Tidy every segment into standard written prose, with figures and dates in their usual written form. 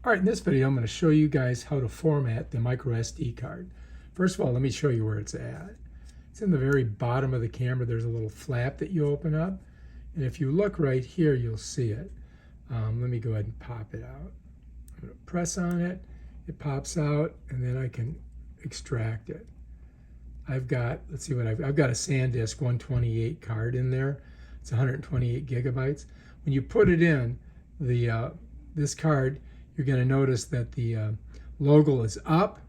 All right, in this video, I'm going to show you guys how to format the microSD card. First of all, let me show you where it's at. It's in the very bottom of the camera. There's a little flap that you open up. And if you look right here, you'll see it. Let me go ahead and pop it out. I'm going to press on it. It pops out, and then I can extract it. I've got, let's see what I've got a SanDisk 128 card in there. It's 128 gigabytes. When you put it in, this card, you're going to notice that the logo is up,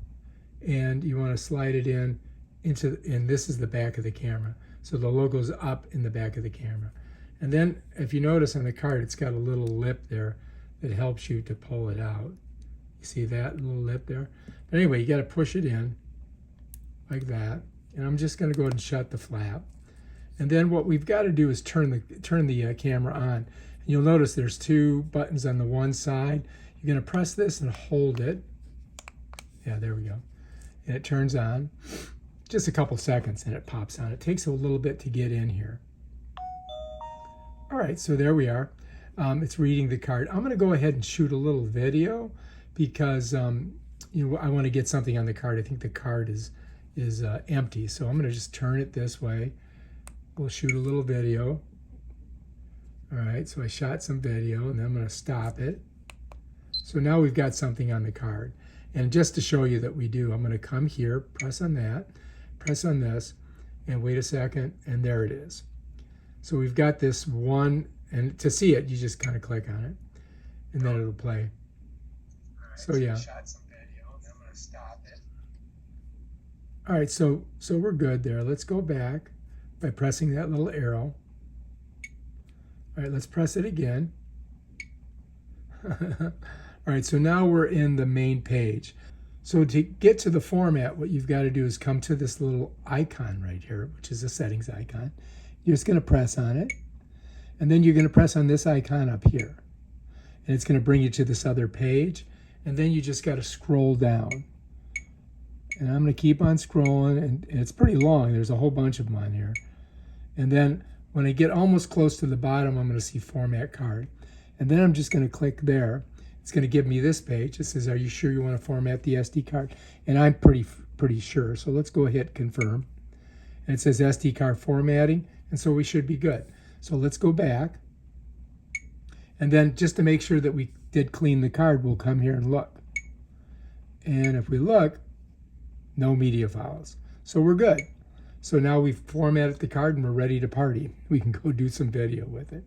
and you want to slide it in and this is the back of the camera. So the logo's up in the back of the camera. And then if you notice on the card, it's got a little lip there that helps you to pull it out. You see that little lip there? But anyway, you got to push it in like that. And I'm just going to go ahead and shut the flap. And then what we've got to do is turn the camera on. And you'll notice there's two buttons on the one side. You're going to press this and hold it. Yeah, there we go. And it turns on. Just a couple seconds and it pops on. It takes a little bit to get in here. All right, so there we are. It's reading the card. I'm going to go ahead and shoot a little video because I want to get something on the card. I think the card is empty, so I'm going to just turn it this way. We'll shoot a little video. All right, so I shot some video, and then I'm going to stop it. So now we've got something on the card. And just to show you that we do, I'm going to come here, press on that, press on this, and wait a second, and there it is. So we've got this one, and to see it, you just kind of click on it, and then it'll play. So yeah. Shot some video, and I'm going to stop it. All right, so we're good there. Let's go back by pressing that little arrow. All right, let's press it again. All right, so now we're in the main page. So to get to the format, what you've got to do is come to this little icon right here, which is a settings icon. You're just going to press on it, and then you're going to press on this icon up here. And it's going to bring you to this other page, and then you just got to scroll down. And I'm going to keep on scrolling, and it's pretty long. There's a whole bunch of them on here. And then when I get almost close to the bottom, I'm going to see Format Card. And then I'm just going to click there. It's going to give me this page. It says, are you sure you want to format the SD card? And I'm pretty sure. So let's go ahead and confirm. And it says SD card formatting. And so we should be good. So let's go back. And then just to make sure that we did clean the card, we'll come here and look. And if we look, no media files. So we're good. So now we've formatted the card and we're ready to party. We can go do some video with it.